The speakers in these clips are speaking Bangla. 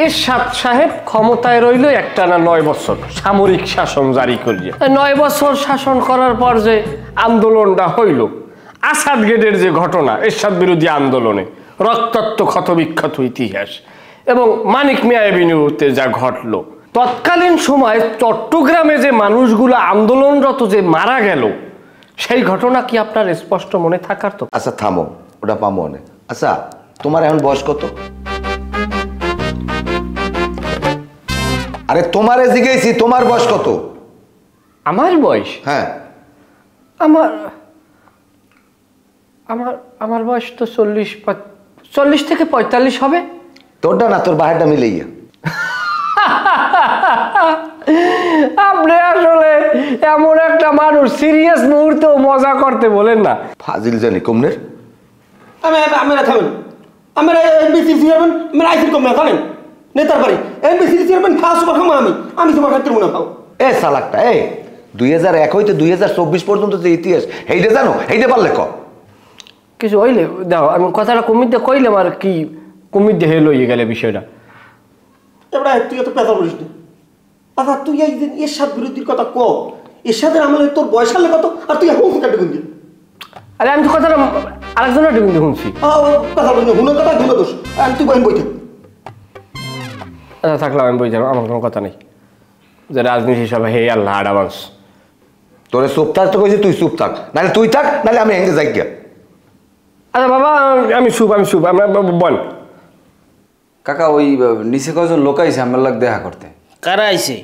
এরশাদ সাহেব ক্ষমতায় রইল একটানা 9 বছর সামরিক শাসন জারি করিয়ে। 9 বছর শাসন করার পর যে আন্দোলনটা হইল, আসাদ গেটের যে ঘটনা, এরশাদ বিরোধী আন্দোলনে রক্তাক্ত ক্ষতবিক্ষত ইতিহাস, এবং মানিক মিয়া এভিনিউতে যা ঘটলো, তৎকালীন সময় চট্টগ্রামে যে মানুষগুলো আন্দোলনরত যে মারা গেল, সেই ঘটনা কি আপনার স্পষ্ট মনে থাকার তো? আচ্ছা থামো, ওটা পামো মনে। আচ্ছা তোমার এখন বয়স কত? আরে তোমারে জিজ্ঞেসি তোমার বয়স কত? আমার বয়স? হ্যাঁ আমার আমার আমার বয়স তো 40 থেকে 45 হবে। তোরটা না, তোর বাহিরটা মিলাইয়া। আপনি আসলে এমন একটা মানুষ, সিরিয়াস মুহূর্তেও মজা করতে বলেন না। ফাজিল জানি কমনের। আমরা থামেন, আমরা এমবিসি চেয়ারম্যান, আমরা আইসির কম না থামেন নেতার বাড়ি এমবিসি চেয়ারম্যান ফার্স্ট সুপার খামো আমি তোমার খাতে মনে পাও। এ সালাকটা, 2001 হইতে 2024 পর্যন্ত যে ইতিহাস, এইটা জানো? এইটা পারলে ক কিছু হইলে দাও, আমি কথাটা কমিতে কইলাম, আর কি কমিতে হেল হয়ে গেলে বিষয়টা। এবার তুই এত পেঁচা বলিস না। আচ্ছা তুই একদিন এরশাদ বিরোধীর কথা ক, এরশাদের আমলে তোর বয়স হলে কত, আর তুই এখন কাটে গুন। আরে আমি তো কথাটা আরেকজনের কিন্তু শুনছি। কথা বলি না, হুনো কথা হুনো দোষ। আর তুই বই বইতে আচ্ছা থাকলাম, আমি বই যাবো, আমার কোনো কথা নেই। যে রাজনীতি হিসাবে হে আল্লাহ অ্যাডভান্স। তোরে চুপ থাকতে কইছি, তুই চুপ থাক, নাহলে তুই থাক, নাহলে আমি হেঁটে যাই গিয়া। আচ্ছা বাবা, আমি শুভ আমরা বল। কাকা ওই নিচে কজন লোক আইছে আমার লাগ দেখা করতে। কারা আইছে?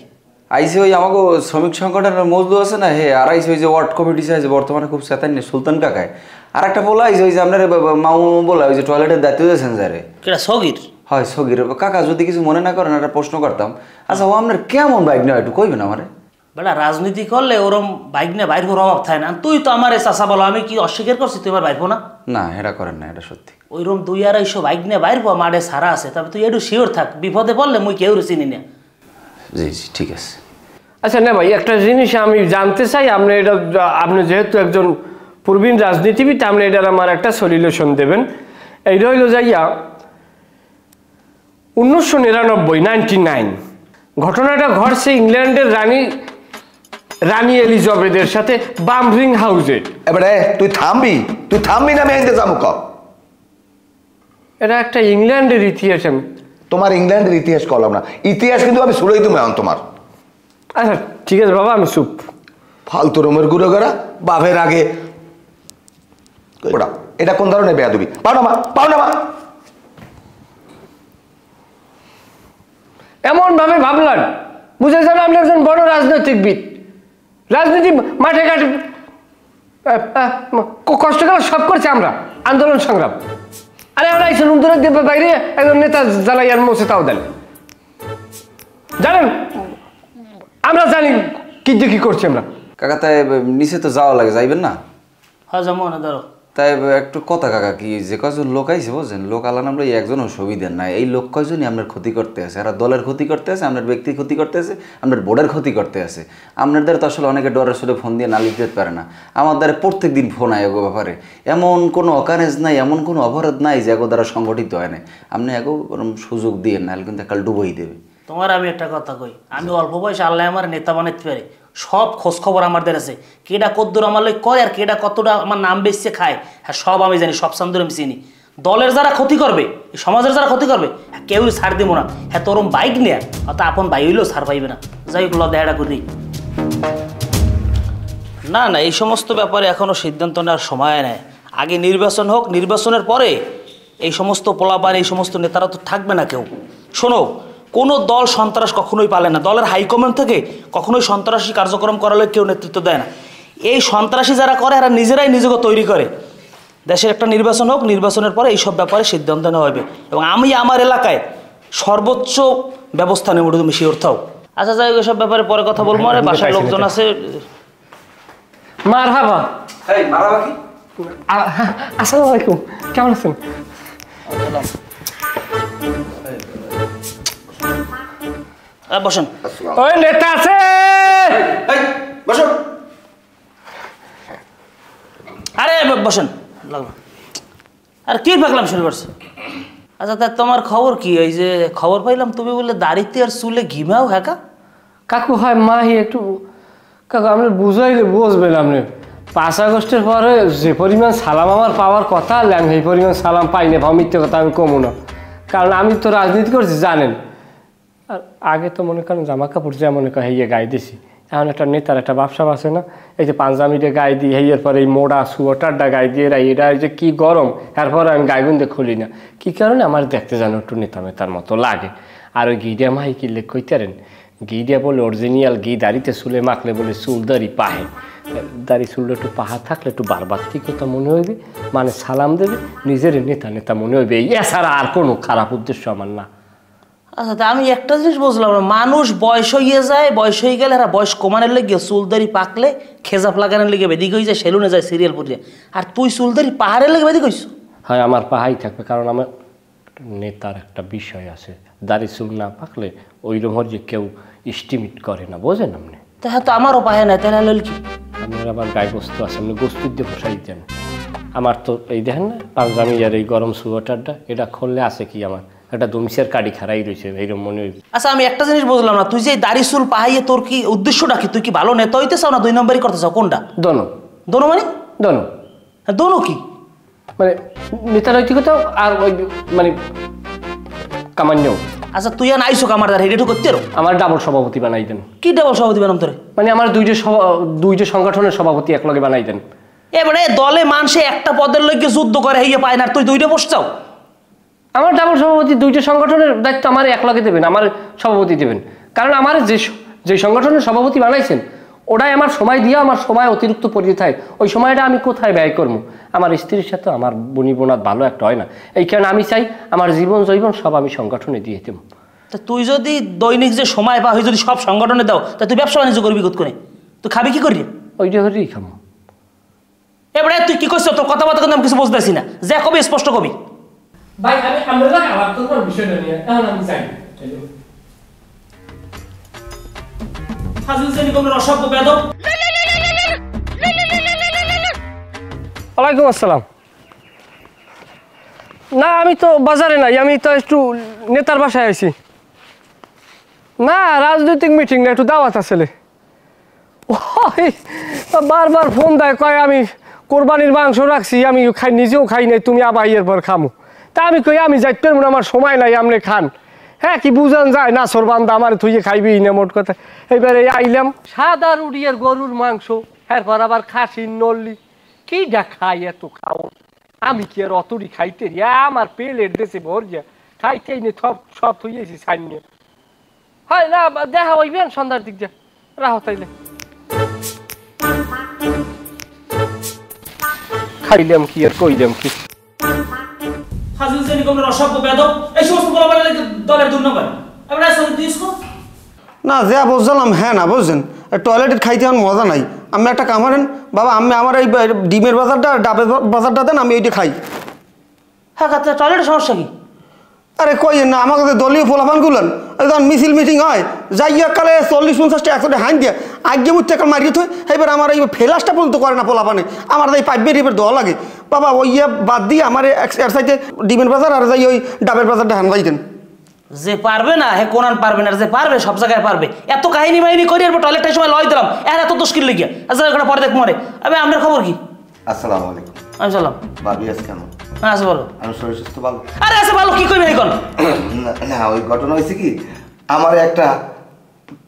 আইছে ওই আমাকে শ্রমিক সংগঠনের মজদু আছে না, হে আর আইছে ওই যে ওয়ার্ড কমিটি আছে বর্তমানে খুব চেতান সুলতান কাকায়। আর একটা বলা আইছে ওই যে আপনার মামু বলা ওই যে টয়লেটের দায়িত্ব দিয়েছেন যারে, কেটা সগির? হয় সগির। কাকা যদি কিছু মনে না করেন একটা প্রশ্ন করতাম। আচ্ছা ও আপনার কেমন বাইক নেওয়া একটু কইবেন আমারে? বেটা রাজনীতি করলে ওরম বাইক নিয়ে বাইর হওয়ার অভাব থাকে না। তুই তো আমার চাষা বলো, আমি কি অস্বীকার করছি তুই আমার বাইরবো না? না এটা করেন না, এটা সত্যি। ওইরকম 2-250 বাইক নিয়ে বাইরবো, মাঠে সারা আছে, তবে তুই একটু শিওর থাক, বিপদে পড়লে মুই কেউ চিনি না। জি জি ঠিক আছে। আচ্ছা না ভাই, একটা জিনিস আমি জানতে চাই, আপনি এটা, আপনি যেহেতু একজন প্রবীণ রাজনীতিবিদ, আপনি এটার আমার একটা সলিউশন দেবেন। এইটা হইল যাইয়া 1999 ঘটনাটা ঘটছে ইংল্যান্ডের রানী এলিজাবেথের সাথে বামরিং হাউসে। এবারে তুই থামবি না, আমি হেঁটে যাবো ক। এটা একটা ইংল্যান্ডের ইতিহাস। আমি তোমার ইংল্যান্ডের ইতিহাস কলাম না, ইতিহাস কিন্তু আমি শুনেই তুমি এখন তোমার। আচ্ছা ঠিক আছে বাবা, আমি চুপ। ফালতু রোমের গুঁড়ো করা বাপের আগে ওটা, এটা কোন ধরনের বেয়াদবি? পাও না মা। এমন ভাবে ভাবলেন, বুঝে যান আপনি একজন বড় রাজনৈতিকবিদ। রাজনীতি মাঠে ঘাটে কষ্ট করে সব করছে আমরা, আন্দোলন সংগ্রাম। আরে আমরা এই সুন্দর বাইরে একজন নেতা জ্বালাইয়ার মোছে তাও দেন। জানেন আমরা জানি কি করছি আমরা। কাকা তাই নিচে তো যাওয়া লাগে, যাইবেন না? হ্যাঁ যেমন ধরো তাই একটু কথা কাকা, কি যে কজন লোক আইছে বুঝছেন, লোক আলান আমরা একজনও সুবিধার নাই। এই লোক কয়জনই আপনার ক্ষতি করতে আছে, এরা দলের ক্ষতি করতে আছে, আপনার ব্যক্তির ক্ষতি করতে আছে, আপনার বোর্ডের ক্ষতি করতে আছে। আপনাদের তো আসলে অনেকে ডরের সুরে ফোন দিয়ে নালিশ দিতে পারে না। আমাদের প্রত্যেক দিন ফোন আয় এগো ব্যাপারে। এমন কোনো অকারেজ নাই, এমন কোনো অপরাধ নাই যে এগো দ্বারা সংগঠিত হয় না। আপনি এগো সুযোগ দিয়ে নাহলে কিন্তু একাল ডুবই দেবে। তোমার আমি একটা কথা কই, আমি অল্প বয়সে আল্লাহ আমার নেতা বানাইতে পারে, সব খোঁজ খবর আমাদের আছে। কেডা কদ্দুর আমার লোক করে আর কেডা কতটা আমার নাম বেচছে খায়, হ্যাঁ সব আমি জানি, সব সান্দুর আমি চিনি। দলের যারা ক্ষতি করবে, সমাজের যারা ক্ষতি করবে, হ্যাঁ কেউ ছাড় দিব না। হ্যাঁ তোরম বাইক নেয় অত আপন ভাই হইলেও ছাড় পাইবে না। যাই হোক দেখাটা করি না, এই সমস্ত ব্যাপারে এখনো সিদ্ধান্ত নেওয়ার সময় নেয়। আগে নির্বাচন হোক, নির্বাচনের পরে এই সমস্ত পোলাপান, এই সমস্ত নেতারা তো থাকবে না কেউ। শোনো, কোনো দল সন্ত্রাস কখনোই পালে না। দলের হাইকমান্ড থেকে কখনোই সন্ত্রাসী কার্যক্রম করালে কেউ নেতৃত্ব দেয় না। এই সন্ত্রাসী যারা করে এরা নিজেরাই নিজেকে তৈরি করে। দেশের একটা নির্বাচন হোক, নির্বাচনের পরে এইসব ব্যাপারে সিদ্ধান্ত নেওয়া হবে এবং আমি আমার এলাকায় সর্বোচ্চ ব্যবস্থা নেব, তুমি শিওর থাও। আচ্ছা যাই হোক, এসব ব্যাপারে পরে কথা বলবো। আরে বাসার লোকজন আছে। মারহাবা। এই মারাবা কি? আসসালামু আলাইকুম, কেমন আছেন? বসেন। ওই নেতা আছে, বসো। আরে বসেন। আর কি পাকলাম শুরু করছে? আচ্ছা তা তোমার খবর কি? ওই যে খবর পাইলাম তুমি বললে দাড়িতে আর চুলে ঘিমাও হ্যাঁ কাকু হয় মাহি একটু কাকু আপনি বুঝাইলে বুঝবেন আপনি 5 আগস্টের পরে যে পরিমাণ সালাম আমার পাওয়ার কথা আমি সেই পরিমাণ সালাম পাই না, মিথ্যে কথা আমি কমু না। কারণ আমি তো রাজনীতি করছি জানেন। আর আগে তো মনে করেন জামা কাপড় যা মনে করেন হেয়ে গায়ে দিছি, এখন একটা নেতার একটা ব্যবসা আছে না, এই যে পাঞ্জাবিটা গায়ে দিই হেয়ের পরে এই মোড়া সুয়াটারটা গায়ে দিয়ে এটা যে কি গরম, এরপরে আমি গায়ে খুলি না। কি কারণে আমার দেখতে যেন একটু নেতা মেতার মতো লাগে। আর ওই ঘিডিয়া মাহি কিনলে কইতারেন, ঘিডিয়া বলে অরিজিনাল ঘি দাড়িতে চুলে মাখলে বলে চুল দাড়ি পাহে, দাড়ি চুলটা একটু পাহা থাকলে একটু বারবার্তিকতা মনে হইবে, মানে সালাম দেবে, নিজের নেতা নেতা মনে হইবে। এছাড়া আর কোনো খারাপ উদ্দেশ্য আমার না। আচ্ছা তা আমি একটা জিনিস বুঝলাম না, মানুষ বয়স হয়ে যায়, বয়স হয়ে গেলে এরা বয়স কমানোর লেগে চুলদারি পাকলে খেজাপ লাগানোর লেগে বেদিক হয়ে যায়, সেলুনে যায় সিরিয়াল পড়ে, আর তুই চুলদারি পাহাড়ের লেগে বেদিক হইস? হয় আমার পাহাই থাকবে, কারণ আমার নেতার একটা বিষয় আছে, দাড়ি চুল না পাকলে ওই রকম যে কেউ ইস্টিমেট করে না, বোঝেন আপনি? তা হ্যাঁ তো আমারও পাহে না, তাহলে হল কি? আপনার আবার গায়ে বস্তু আছে, আপনি গোস্তুর দিয়ে বসাই দেন। আমার তো এই দেখেন না পাঞ্জাবি আর এই গরম সোয়েটারটা, এটা খুললে আছে কি আমার একটা দমসিয়ার কাড়ি খারাই রয়েছে, এইরকম মনে হয়। আচ্ছা আমি একটা জিনিস বুঝলাম না, তুই যে দাড়ি চুল পাহাইয়ে তোর কি উদ্দেশ্যটা কি? তুই কি ভালো নেতা হইতে চাও না 2 নম্বরই করতে চাও? কোনটা? দোনো। দোনো মানে? দোনো হ্যাঁ দোনো কি মানে নেতা নৈতিকতাও আর ওই মানে কামান্যও। আচ্ছা তুই আর আইসো আমার দ্বারা হেডেটু করতে রো আমার ডাবল সভাপতি বানাই দেন। কি ডাবল সভাপতি বানাম তোরে? মানে আমার দুইটা সংগঠনের সভাপতি একলগে বানাই দেন। এবারে দলে মানুষে একটা পদের লইকে যুদ্ধ করে হইয়ে পায় না, তুই 2টা পোস্ট চাও? আমার ডাবল সভাপতি, 2টা সংগঠনের দায়িত্ব আমার একলগে দেবেন, আমার সভাপতি দেবেন। কারণ আমার যে সংগঠনের সভাপতি বানাইছেন ওটাই আমার সময় দিয়ে আমার সময় অতিরিক্ত পড়ে থাকে, ওই সময়টা আমি কোথায় ব্যয় করবো? আমার স্ত্রীর সাথে আমার বনি বোনাত ভালো একটা হয় না, এই কারণে আমি চাই আমার জীবন জৈবন সব আমি সংগঠনে দিয়ে দেব। তা তুই যদি দৈনিক যে সময় পা যদি সব সংগঠনে দাও, তা তুই ব্যবসা বাণিজ্য করবি কোথ করে? তুই খাবি কি করবি? ওইটা হলেই খামো। এবারে তুই কি করছিস? তোর কথাবার্তা কিন্তু আমি কিছু বুঝতেছি না, যে কবি স্পষ্ট কবি। ভাই আমি আমরা আবার তোমার বিষয়টা নিয়ে এখন আমি চাই ফাজিল শ্রেণী কোন অসভ্য বেদব। ওয়ালাইকুম আসসালাম। না আমি তো বাজারে নাই, আমি তো একটু নেতার বাসায় আইছি। না রাজনৈতিক মিটিং না, একটু দাওয়াত আসলে। বারবার ফোন দেয়, কয় আমি কোরবানির মাংস রাখছি, আমি খাই, নিজেও খাই নাই, তুমি আবার ইয়ের পর খামো। তা আমি কই আমি যাইতে পারবো না, আমার সময় নাই, আপনি খান। হ্যাঁ কি বুঝান যায় না সরবান্দা আমার থুইয়ে খাইবি না মোট কথা। এবারে আইলাম সাদা রুড়িয়ার গরুর মাংস, এরপর আবার খাসির নল্লি, কি খাই এত খাও? আমি কি আর অতরি খাইতে আমার পেলের দেশে ভর যা খাইতেই নে, সব থইয়েছি সাইন। হয় না দেখা হইবেন সন্ধ্যার দিক যা রাহ তাইলে। খাইলাম কি আর কইলাম কি? ফাজিল শ্রেণী কোন অসভ্য বেদব, এই সমস্ত বলাবলি লাগে দলের 2 নম্বর। এবারে আসো তুই ইসকো না যা বুঝলাম, হ্যাঁ না বুঝছেন, টয়লেটের খাইতে আমার মজা নাই। আমি একটা কামারেন বাবা, আমি আমার এই ডিমের বাজারটা ডাবের বাজারটা দেন, আমি এইটা খাই। হ্যাঁ টয়লেটের সমস্যা কি? আরে কই না আমাকে দলীয় ফলাফান গুলেন, যখন মিছিল মিটিং হয় যাইয়া কালে 40-50টা 100টা হাইন দিয়ে আগে মুঠতে কাল মারিয়ে থই, এবার আমার এই ফেলাসটা পর্যন্ত করে না ফলাফানে, আমার এই পাইপের এবার দোয়া লাগে বাবা। ওই বাদ দিয়ে আমার এর সাইডে ডিমের বাজার আর যাই ওই ডাবের বাজারটা হান যাইতেন। যে পারবে না হে কোনান পারবে না, যে পারবে সব জায়গায় পারবে। এত কাহিনী মাহিনী করি এরপর টয়লেটটার সময় লয় দিলাম, এত মুশকিল লেগে। আচ্ছা একটা পরে দেখ মরে। আমি আপনার খবর কি? আসসালামু আলাইকুম। আমি চললাম। ভাবি আজ কেন? হ্যাঁ আছে বলো। আমি শরীর সুস্থ ভালো। আরে আছে ভালো, কি করবি এখন? না ওই ঘটনা হয়েছে কি, আমার একটা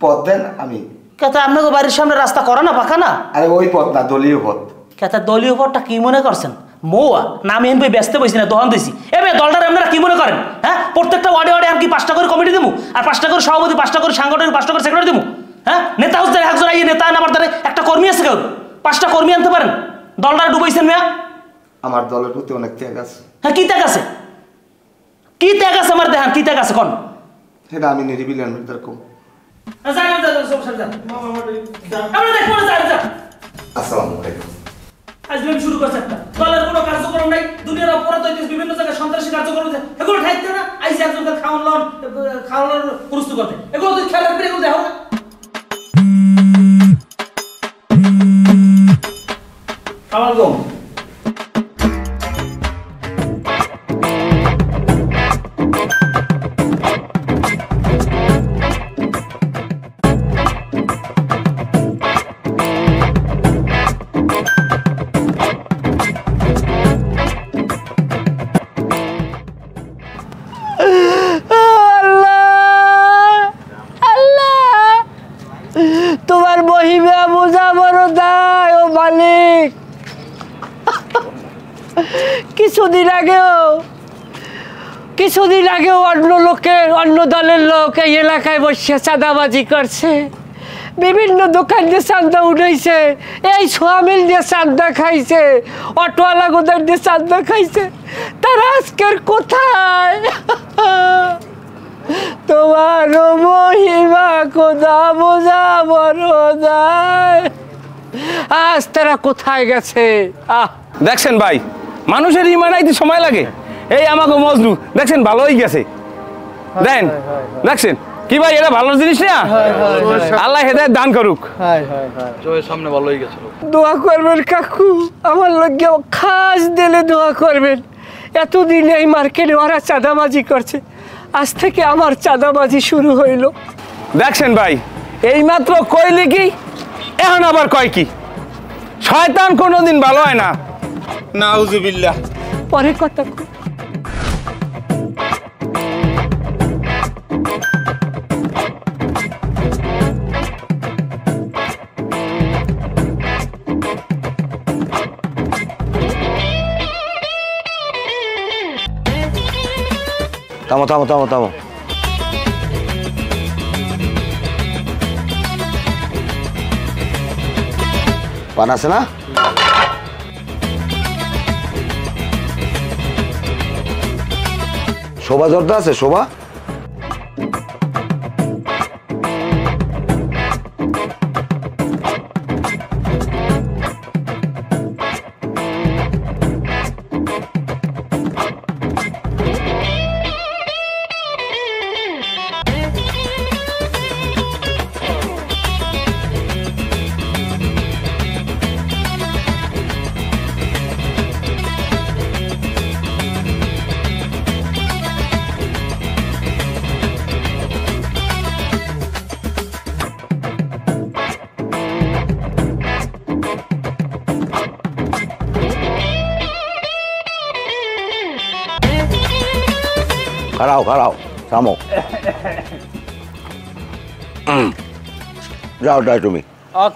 পথ দেন, আমি কেতা আপনাকে বাড়ির সামনে রাস্তা করা না পাকা না? আরে ওই পথ না, দলীয় পথ। কেতা দলীয় পথটা কি মনে করছেন? মৌয়া নাম এন বই ব্যস্ত বইছি না, দহন দিছি। এবার দলটার আপনারা কি মনে করেন? হ্যাঁ প্রত্যেকটা ওয়ার্ডে ওয়ার্ডে আমি কি 5টা করে কমিটি দেবো, আর 5টা করে সভাপতি, 5টা করে সাংগঠনিক, 5টা করে সেক্রেটারি দেবো? হ্যাঁ নেতা হচ্ছে একজন আইয়ে নেতা আনার দ্বারা একটা কর্মী আছে, কেউ 5টা কর্মী আনতে পারেন? দলটা ডুবাইছেন মেয়া। আমার দলের প্রতি অনেক ত্যাগ আছে। হ্যাঁ কি ত্যাগ আছে? কি ত্যাগ আছে আমার দেখান, কি ত্যাগ আছে কোন? সেটা আমি নিরিবিলি আনবির কম। আসসালামু আলাইকুম। আজকে আমি শুরু করছি একটা দলের কোনো কার্যক্রম নাই, দুনিয়ার অপরাধ হইতেছে, বিভিন্ন জায়গায় সন্ত্রাসী কার্যক্রম হচ্ছে, এগুলো ঠাইতে না আইসি একজনকে খাওয়ানোর প্রস্তুত করতে, এগুলো তুই খেয়াল রাখবি, এগুলো দেখো না। কিছুদিন আগেও অন্য দলের লোক এই এলাকায় বসে চাঁদাবাজি করছে, বিভিন্ন দোকান দিয়ে চাঁদা উঠেছে, এই সোয়ামিল দিয়ে চাঁদা খাইছে, অটোওয়ালা গোদার দিয়ে চাঁদা খাইছে। তারা আজকের কোথায়? তোমার মহিমা খোদা বোঝা বড় যায়। আজ তারা কোথায় গেছে? দেখছেন ভাই, মানুষের ইমান আইতে সময় লাগে। এই আমাকে মজনু দেখছেন ভালো হয়ে গেছে, দেন দেখছেন কি ভাই, এটা ভালো জিনিস না? আল্লাহ হেদায়েত দান করুক। সামনে ভালো হয়ে গেছে। দোয়া করবেন কাকু, আমার লগে খাস দিলে দোয়া করবেন। এতদিন এই মার্কেটে ওরা চাঁদাবাজি করছে, আজ থেকে আমার চাঁদাবাজি শুরু হইল। দেখছেন ভাই, এইমাত্র কইলে কি, এখন আবার কয় কি? শয়তান কোনোদিন ভালো হয় না। নাউজুবিল্লাহ। পরে কথা কই। থামো থামো থামো থামো। পান আছে না? শোভা জর্দা আছে? শোভা খাড়াও খাড়াও, থামো। যাও যাও তুমি।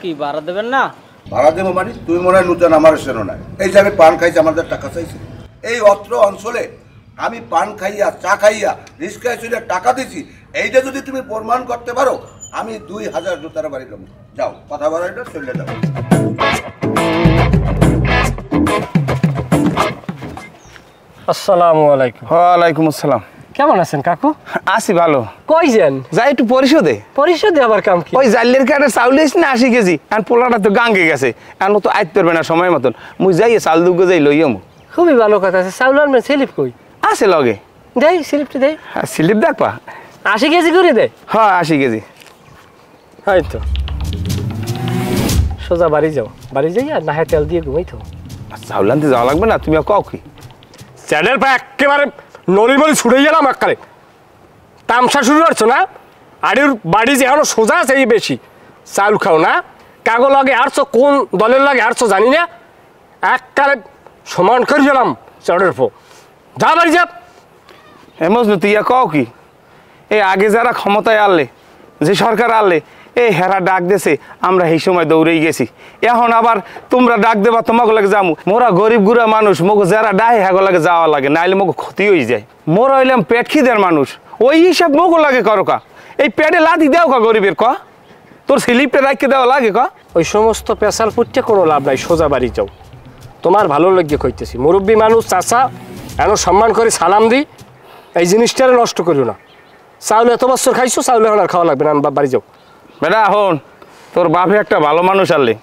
কি ভাড়া দেবেন না? ভাড়া দেবো মানে তুই মনে হয় নূতন, আমার সেনো নাই। এই যে আমি পান খাইছি, আমাদের টাকা চাইছি। এই অত্র অঞ্চলে আমি পান খাইয়া, চা খাইয়া, রিক্সায় চলে টাকা দিছি, এইটা যদি তুমি প্রমাণ করতে পারো, আমি 2000 জুতার বাড়ি দেবো। যাও, কথা বলাটা চলে যাও। আসসালামু আলাইকুম। ওয়ালাইকুম আসসালাম। কেমন আছেন কাকু? আসি ভালো। কই যান? যাই একটু পরিশোধে। পরিশোধে আবার কাম কি? ওই জাল্লের কাঠে চাউল দিয়েছি না 80 কেজি, এখন পোলাটা তো গাঙ্গে গেছে, এখন তো আইতে পারবে না সময় মতন। মুই যাই চাল দুগো যাই লইয়া মু। খুবই ভালো কথা আছে। চাউল আনবেন, স্লিপ কই? আছে লগে। দেই স্লিপটা দেই। স্লিপ দেখবা? 80 কেজি করে দেয়? হ্যাঁ 80 কেজি। হয়তো সোজা বাড়ি যাও, বাড়ি যাই আর নাহে তেল দিয়ে ঘুমাই তো। চাউল আনতে যাওয়া লাগবে না, তুমি কও কি? চ্যানেল পা একেবারে নড়িমড়ি ছুড়ে গেলাম একবারে। তামসা শুরু করছো না? আড়ির বাড়ি যে এখনো সোজা আছে এই বেশি চাউল খাও না। কাগো লাগে আরছো, কোন দলের লাগে আরছো জানি না, একবারে সমান করে গেলাম চাউলের পো। যা বাড়ি যা। এমন তুই কও কি? এই আগে যারা ক্ষমতায় আনলে, যে সরকার আনলে, এই হেরা ডাক দেছে, আমরা এই সময় দৌড়েই গেছি। এখন আবার তোমরা ডাক দেবা, তোমাকে লাগে যামু। মোরা গরিব গুড়া মানুষ, মগো যারা ডাহে হ্যাগো লাগে যাওয়া লাগে, নাইলে মগো ক্ষতি হয়ে যায়। মোরা হইলাম পেট খিদের মানুষ, ওই হিসাব মগো লাগে করো কা। এই পেটে লাথি দেও কা গরিবের ক? তোর স্লিপটা রাখতে দেওয়া লাগে ক? ওই সমস্ত পেশাল পুটতে কোনো লাভ নাই, সোজা বাড়ি যাও। তোমার ভালো লাগিয়ে কইতেছি, মুরব্বী মানুষ, চাচা, এন সম্মান করে সালাম দিই, এই জিনিসটারে নষ্ট করিও না। চাউল এত বছর খাইছো, চাউল এখন আর খাওয়া লাগবে না, বাড়ি যাও। বেটা হন, তোর বাপে একটা ভালো মানুষ আনলে,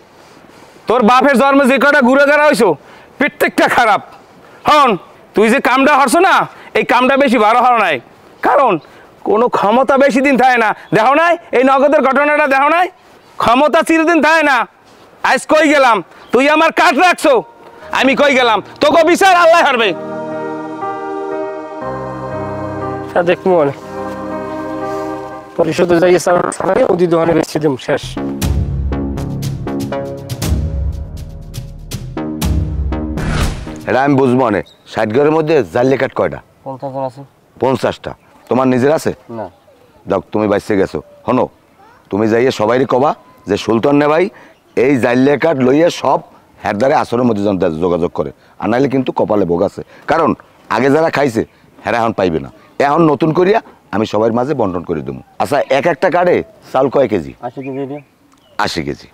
তোর বাপের জন্মে যে কটা ঘুরে গেরা হইছো প্রত্যেকটা খারাপ। হন, তুই যে কামটা হরছো না, এই কামটা বেশি ভালো হওয়া নাই, কারণ কোনো ক্ষমতা বেশি দিন থাকে না। দেখো নাই এই নগদের ঘটনাটা, দেখো নাই ক্ষমতা চিরদিন থাকে না। আজ কই গেলাম, তুই আমার কাঠ রাখছো, আমি কই গেলাম, তোকে বিচার আল্লাহ হারবে। দেখ মনে পরিষদে যাই ওদি দোকানে বেশি দিম, শেষ। এটা আমি বুঝবো না। 60 ঘরের মধ্যে জাল্লি কাঠ কয়টা? 50 আছে। 50টা। তোমার নিজের আছে না? দেখ তুমি বাইসে গেছো। হনো, তুমি যাইয়ে সবাইরে কবা যে সুলতান নে ভাই এই জাল্লি কাঠ লইয়া সব হ্যার দ্বারে আসরের মধ্যে যেন যোগাযোগ করে, আর নাইলে কিন্তু কপালে ভোগ আছে। কারণ আগে যারা খাইছে হ্যাঁ এখন পাইবে না, এখন নতুন করিয়া আমি সবার মাঝে বন্টন করে দেবো। আচ্ছা এক একটা কার্ডে চাল কয় কেজি? 80 কেজি।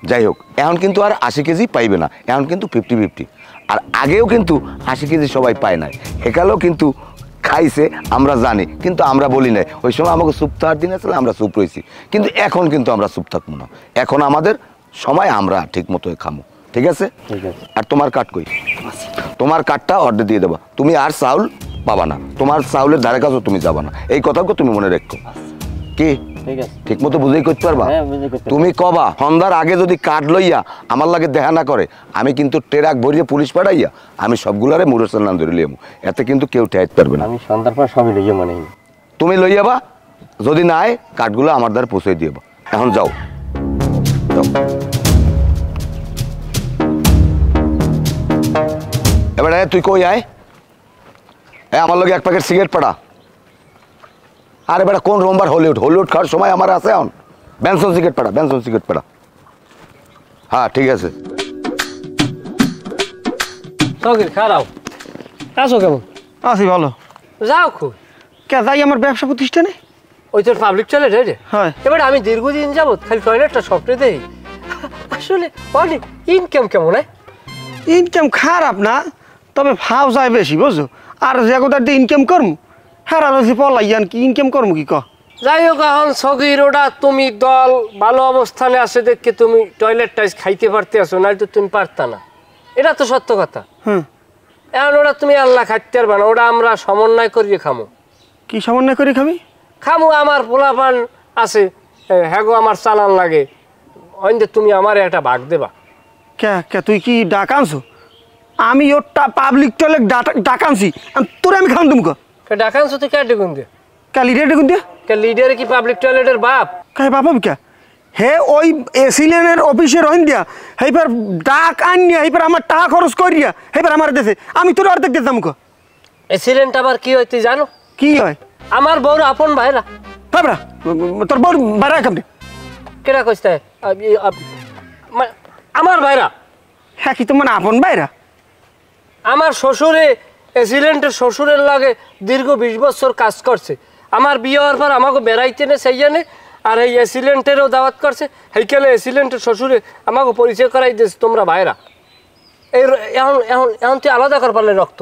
যাই হোক এখন কিন্তু আর 80 কেজি পাইবে না, এখন কিন্তু 50-50। আর আগেও কিন্তু 80 কেজি সবাই পায় নাই, একালেও কিন্তু খাইছে আমরা জানি, কিন্তু আমরা বলি নাই। ওই সময় আমাকে চুপ থাকার দিন আসলে আমরা চুপ রয়েছি, কিন্তু এখন কিন্তু আমরা চুপ থাকবো না। এখন আমাদের সময়, আমরা ঠিক মতো খামো, ঠিক আছে? আর তোমার কার্ড কই? তোমার কার্ডটা অর্ডার দিয়ে দেবা, তুমি আর চাউল পাবা না, তোমার চাউলের ধারে কাছেও তুমি যাবা না, এই কথাকে তুমি মনে রাখো। কি ঠিক মতো বুঝেই করতে পারবা? তুমি কবা সন্ধ্যার আগে যদি কার্ড লইয়া আমার লাগে দেখা না করে, আমি কিন্তু ট্রাক ভরিয়ে পুলিশ পাঠাইয়া আমি সবগুলারে মুরসাল নাম ধরে লিয়ামু, এতে কিন্তু কেউ ঠেকাইতে পারবে না। আমি সন্ধ্যার পর সবই লইয়া মানে তুমি লইয়াবা, যদি না হয় কার্ডগুলো আমার দ্বারা পৌঁছে দিয়েবা। এখন যাও যাও। এবারে তুই কই আয়, আমার লগে এক প্যাকেট সিগারেট পাঠা। আরে বেটা কোন রোমবার হলিউড, হলিউড খাওয়ার সময় আমার আছে এখন। বেনসন সিগারেট পাঠা, বেনসন সিগারেট পাঠা। হ্যাঁ ঠিক আছে। সগির খারাপ আছো কেমন? আছি ভালো। যাও খুব কে যাই আমার ব্যবসা প্রতিষ্ঠানে? ওই তোর পাবলিক টয়লেট রে? হ্যাঁ। এবার আমি দীর্ঘদিন যাবত খালি টয়লেটটা স্বপ্নে দেই, আসলে অনেক ইনকাম কেমন? ইনকাম খারাপ না, তবে ভাও যায় বেশি বুঝো। আর যে কোথার দিয়ে ইনকাম করমু হারা রয়েছে পলাইয়ান, কি ইনকাম করমু কি ক? যাই হোক এখন সগির ওটা তুমি দল ভালো অবস্থানে আছে দেখে তুমি টয়লেট টাইস খাইতে পারতে আসো, না তো তুমি পারতা না, এটা তো সত্য কথা। এখন ওটা তুমি আল্লাহ খাইতে পারবা না, ওটা আমরা সমন্বয় করিয়ে খামো। কি সমন্বয় করি খাবি? খামো আমার পোলাপান আছে, হ্যাঁ গো আমার চালান লাগে, অন্ধে তুমি আমার একটা ভাগ দেবা। কে কে তুই কি ডাক আনছো? আমি ওটা পাবলিক টয়লেট ডাক আনছি, তোরে আমি খাওয়ান তুমি ডাক আনছো তুই কে ডেকুন দিয়ে? কে লিডার ডেকুন দিয়ে? কে লিডার কি পাবলিক টয়লেটের বাপ? কে বাপ কে? হে ওই এসিলেনের অফিসে রহিন দিয়া সেইবার ডাক আনিয়া এইবার আমার টাকা খরচ করিয়া সেইবার আমার দেশে আমি তোর অর্ধেক দিতাম ক। এসিলেন্ট আবার কি হয় তুই জানো? কি হয়? আমার বউর আপন ভাইরা। ভাবরা তোর বউর ভাইরা কেমনি? কেটা কইতে আমার ভাইরা? হ্যাঁ কি তো মানে আপন ভাইরা? আমার শ্বশুরে এসিলেন্টের শ্বশুরের লাগে দীর্ঘ 20 বছর কাজ করছে, আমার বিয়ে হওয়ার পর আমাকে বেড়াইতে নে সেই জানে, আর এই এসিলেন্টেরও দাওয়াত করছে, সেইখানে এসিলেন্টের শ্বশুরে আমাকে পরিচয় করাই দিয়েছে তোমরা ভাইরা। এই এখন এখন এখন তুই আলাদা কর পারলে রক্ত।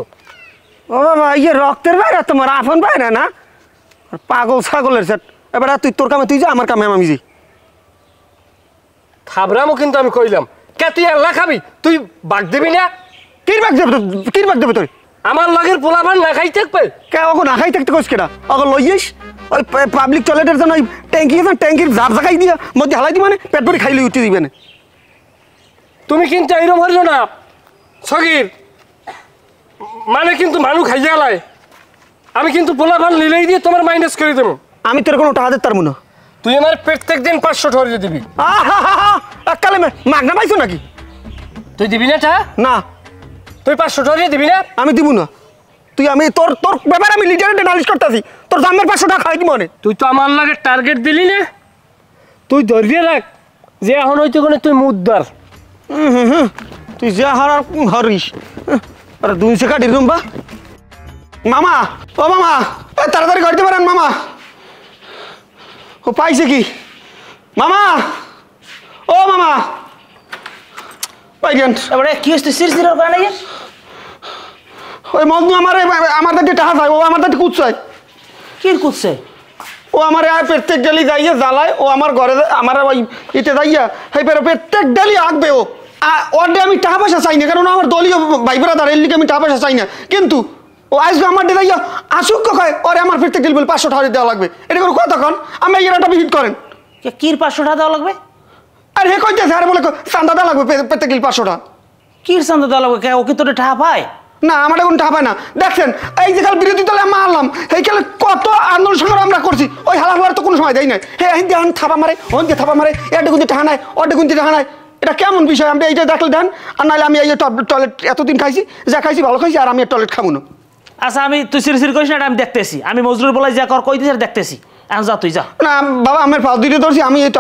ও বাবা ইয়ে রক্তের ভাইরা তোমার আপন ভাইরা না? পাগল ছাগলের সেট। এবার তুই তোর কামে তুই যা, আমার কামে আমি যাই। খাবরামও কিন্তু আমি কইলাম কে তুই আল্লাহ খাবি, তুই বাগ দিবি না? কির বাগ দেবে? কির বাগ দেবে তুই? আমার লগের পোলাপান না খাই থাকবে কে? ওকে না খাই থাকতে কইস কেটা? ওকে লইয়েস ওই পাবলিক টয়লেটের জন্য ওই ট্যাঙ্কি আছে, ট্যাঙ্কির জার জাগাই দিয়া মধ্যে হালাই দিবা না, পেট ভরে খাইলে উঠে দিবে না। তুমি কিন্তু এইরকম হইল না সগির, মানে কিন্তু মানুষ খাইয়া লাই, আমি কিন্তু পোলাপান লিলেই দিয়ে তোমার মাইনাস করে দেবো। আমি তোর কোনো টাকা দিতে পারবো না। তুই আমার প্রত্যেক দিন 500 ধরিয়ে দিবি। কালে মাগনা পাইছো নাকি? তুই দিবি না টা? না। তুই 500 ধরিয়ে দিবি না? আমি দিব না। তুই আমি তোর তোর ব্যাপারে আমি লিডারের নালিশ করতেছি, তোর দামের 500 টাকা খাই দিব মনে। তুই তো আমার লাগে টার্গেট দিলি না, তুই ধরিয়ে রাখ যে এখন হয়তো কোনো তুই মুদ্দার। তুই যা হারার হারিস। আরে 200 কাটি দিম বা মামা। ও মামা তাড়াতাড়ি করতে পারেন মামা। ও পাইছে কি মামা? ও মামা পাইছেন? এবারে কি হচ্ছে সিরসির করে নাকি? ওই মজনু আমার দাঁড়িয়ে টাকা চাই, ও আমার দাঁড়িয়ে কুদছায়। কি কুদছে? ও আমার প্রত্যেক ডেলি যাইয়া জ্বালায়, ও আমার ঘরে আমার ওই ইতে যাইয়া সেই প্রত্যেক ডেলি আঁকবে ও। ওর আমি টাকা পয়সা চাই না, কারণ আমার দলীয় ভাই ব্রাদার এর লিগে আমি টাকা পয়সা চাই না, কিন্তু ও আসবে আমার ডে যাইয়া আসুক কয় ওরে আমার প্রত্যেক ডেলি বলে 500 টাকা দেওয়া লাগবে। এটা কোনো কথা কন? আমি এর একটা ভিজিট করেন কির 500 টাকা দেওয়া লাগবে? আর হে কইতেছে আরে বলে চান্দা দেওয়া লাগবে প্রত্যেক ডেলি 500 টাকা। কির চান্দা দেওয়া লাগবে? ও কি তোর টাকা পায়? না আমার এখন টাকা পায় না। দেখছেন এই যে কাল বিরোধী দলে আমি আনলাম, এই কালে কত আন্দোলন সংগ্রাম আমরা করছি, ওই হালার তো কোনো সময় দেয় নাই। হ্যাঁ হিন্দি হান থাপা মারে, হন্দি থাপা মারে, এটা গুনতে টাকা নাই, ওটা গুনতে টাকা নাই। এটা কেমন বিষয়? আমি এইটা দেখলে দেন, আর নাহলে আমি এই টয়লেট এতদিন খাইছি, যা খাইছি ভালো খাইছি, আর আমি টয়লেট খাবো না। আচ্ছা আমি তুই সিরসির করিস না, আমি দেখতেছি। আমি মজরুর বলাই যা কর কইতেছি আর দেখতেছি। এখন যা তুই যা। না বাবা আমার পাও দুইটা ধরছি, আমি এই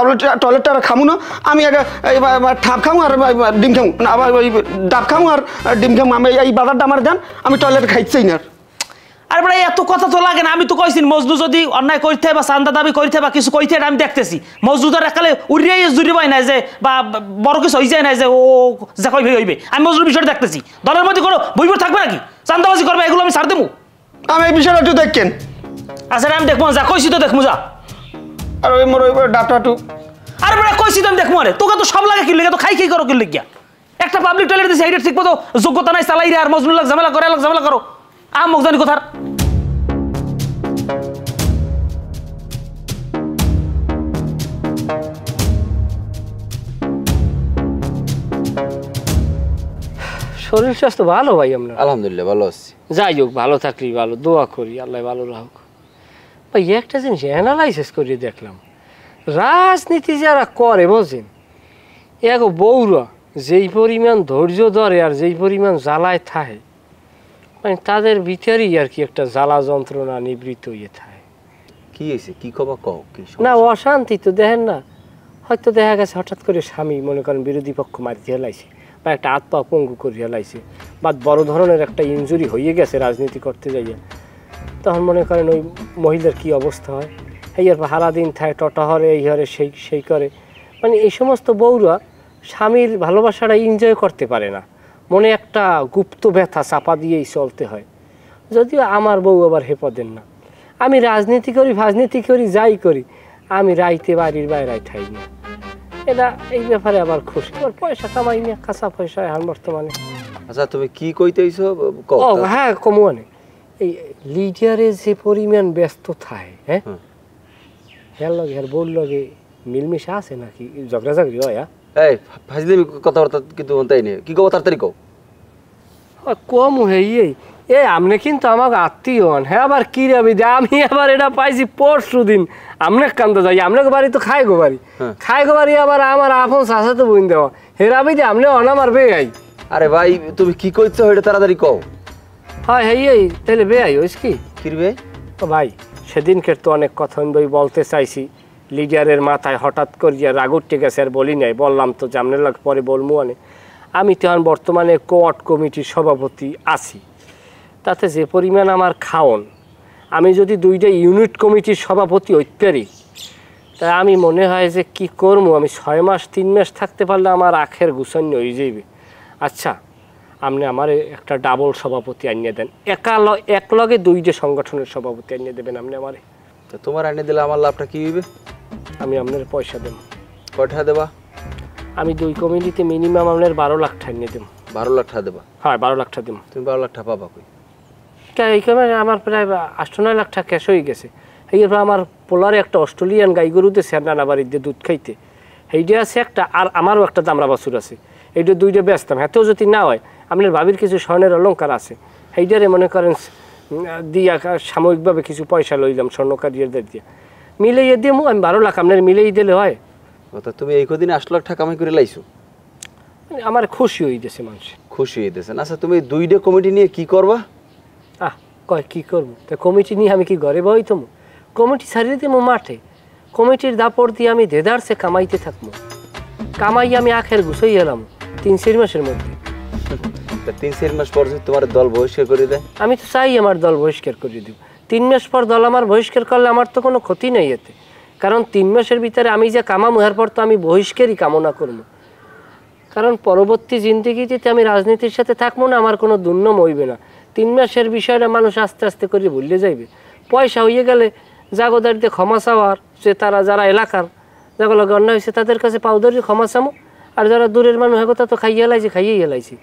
টয়লেটটা আর খামু না, আমি আগে এই ঠাপ খামু আর ডিম খামু না, আবার ওই ডাব খামু আর ডিম খামু, আমি এই বাজারটা আমার দেন, আমি টয়লেট খাইতেই না। আরে ভাই এত কথা তো লাগে না, আমি তো কইছি মজনু যদি অন্যায় করতে বা চান্দা দাবি করতে বা কিছু কইতে আমি দেখতেছি, মজনুদার একালে উড়িয়ে জুড়ি পাই নাই যে বা বড় কিছু হয়ে যায় নাই যে ও যা কইবে হইবে, আমি মজনুর বিষয়টা দেখতেছি। দলের মধ্যে কোনো বইবর থাকবে নাকি, চান্দাবাজি করবে এগুলো আমি ছাড় দেবো। আমি এই বিষয়টা একটু দেখেন। আচ্ছা আমি দেখবো যা, কইছি তো দেখবো যা। আর ওই মোর ওই ডাবটা একটু। আরে বড় কইছি তো আমি দেখবো, আরে তোকে তো সব লাগে কি লেগে, তো খাই খাই করো কি লেগিয়া, একটা পাবলিক টয়লেট দিছে এইটা ঠিক মতো যোগ্যতা নাই, চালাই রে আর মজনুর লাগ ঝামেলা করে, ঝামেলা করো আমক জানি কোথার। শরীর স্বাস্থ্য ভালো ভাই আপনার? আলহামদুলিল্লাহ ভালো আছি। যাই হোক, ভালো থাকলি ভালো, দোয়া করি আল্লাহ ভালো রাখুক। ভাই একটা জিনিস অ্যানালাইসিস করে দেখলাম, রাজনীতি যারা করে বোঝেন, এক বউরা যেই পরিমাণ ধৈর্য ধরে আর যেই পরিমাণ জ্বালায় থাকে, মানে তাদের ভিতরেই আর কি একটা জ্বালা যন্ত্রণা নিবৃত্ত হয়ে থাকে। কি হয়েছে, কি খবর কও? কি না অশান্তি তো দেখেন না, হয়তো দেখা গেছে হঠাৎ করে স্বামী মনে করেন বিরোধী পক্ষ মারিতে হেলাইছে, বা একটা হাত পা পঙ্গু করে হেলাইছে, বা বড় ধরনের একটা ইনজুরি হয়ে গেছে রাজনীতি করতে যাইয়া, তখন মনে করেন ওই মহিলার কি অবস্থা হয়, এই আর সারাদিন থাকে টটা হরে, এই হরে সেই করে, মানে এই সমস্ত বউরা স্বামীর ভালোবাসাটা এনজয় করতে পারে না, মনে একটা গুপ্ত ব্যথা চাপা দিয়েই চলতে হয়। যদিও আমার বউ আবার হেপদেন না, আমি রাজনীতি করি ফাজনীতি করি যাই করি, আমি রাইতে বাড়ির বাইরে ঠাই না, এটা এই ব্যাপারে আবার খুশি, আবার পয়সা কামাই না, কাঁচা পয়সা এখন বর্তমানে। আচ্ছা তুমি কি কইতেইছো ও হ্যাঁ কমুয়ানে, এই লিডারে যে পরিমাণ ব্যস্ত থাকে, হ্যাঁ হ্যাঁ লগে আর বউর লগে মিলমিশা আছে নাকি, ঝগড়াঝগড়ি হয়? এই ফাজলিমি কথাবার্তা কিন্তু তাই নেই, কি কও তাড়াতাড়ি কও। কম হই এ আপনি কিন্তু আমাকে আত্মীয় হন, হ্যাঁ আবার কি রাবি দে, আমি আবার এটা পাইছি পরশু দিন, আপনি কান্দা যাই, আপনাকে বাড়ি তো খাই গো বাড়ি, খাই গো বাড়ি আবার আমার আপন চাষা তো বুঝতে দেওয়া, হে রাবি দে আপনি অনামার বেআই। আরে ভাই তুমি কি কইছো এটা তাড়াতাড়ি কও। হয় এই তাহলে বেআই হইস কি কিরবে ভাই, সেদিনকে তো অনেক কথা আমি বলতে চাইছি, লিডারের মাথায় হঠাৎ করিয়া রাগ উঠে গেছে আর বলি নাই, বললাম তো যে আপনার লাগে পরে বলবো। আমি তো এখন বর্তমানে কোয়ার্ড কমিটির সভাপতি আছি, তাতে যে পরিমাণ আমার খাওন, আমি যদি 2টা ইউনিট কমিটির সভাপতি হইতে পারি, তাই আমি মনে হয় যে কি করবো, আমি 6 মাস 3 মাস থাকতে পারলে আমার আখের গুছান্য হয়ে যাবে। আচ্ছা আপনি আমার একটা ডাবল সভাপতি আনিয়ে দেন, এক লগে 2টা সংগঠনের সভাপতি আনিয়ে দেবেন আপনি আমারে। তো তোমার আনিয়ে দিলে আমার লাভটা কি হইবে? আমি আপনার পয়সা দেব। কয়টা দেবা? আমি 2 কমিটিতে মিনিমাম আপনার 12 লাখ টাকা নিয়ে দেব। 12 লাখ টাকা দেবা? হ্যাঁ 12 লাখ টাকা দেব। তুমি 12 লাখ টাকা পাবা কই? এইখানে আমার প্রায় 8-9 লাখ টাকা ক্যাশ হয়ে গেছে। এরপর আমার পোলারে একটা অস্ট্রেলিয়ান গাই গরু দিয়েছে নানা বাড়িতে দুধ খাইতে, এইটা আছে একটা, আর আমারও একটা দামরা বাছুর আছে, এইটা 2টা বেচতাম। হাতেও যদি না হয় আপনার ভাবির কিছু স্বর্ণের অলঙ্কার আছে, এইটারে মনে করেন দিয়া সাময়িকভাবে কিছু পয়সা লইলাম স্বর্ণকারিয়াদের দিয়ে মিলাইয়ে দিয়ে আমি 12 লাখ আপনার মিলিয়ে দিলে হয়। তুমি এই কদিনে 8 লাখ টাকা কামাই করে লাইছো? আমার খুশি হয়ে গেছে মানুষ, খুশি হয়ে গেছে। আচ্ছা তুমি 2টা কমিটি নিয়ে কি করবা? কয় কি করবো, তা কমিটি নিয়ে আমি কি ঘরে বই তুমি, কমিটি ছাড়িয়ে দেবো মাঠে, কমিটির দাপড় দিয়ে আমি দেদারসে কামাইতে থাকবো, কামাই আমি আখের গুছাই এলাম 3-4 মাসের মধ্যে। 3-4 মাস পর যদি তোমার দল বহিষ্কার করে দেয়? আমি তো চাই আমার দল বহিষ্কার করে দেব। 3 মাস পর দল আমার বহিষ্কার করলে আমার তো কোনো ক্ষতি নেই এতে, কারণ 3 মাসের ভিতরে আমি যে কামাম এর পর তো আমি বহিষ্কারই কামনা করবো, কারণ পরবর্তী জিন্দিগিতে আমি রাজনীতির সাথে থাকবো না, আমার কোনো দুর্নাম হইবে না। 3 মাসের বিষয়টা মানুষ আস্তে আস্তে করে ভুলে যাইবে, পয়সা হয়ে গেলে জাগোদারিতে ক্ষমা চাওয়ার, যে তারা যারা এলাকার যেগুলো অন্যায় হয়েছে তাদের কাছে পাউদারি ক্ষমা চামো, আর যারা দূরের মানুষ একথা তো খাইয়ে এলাইছি।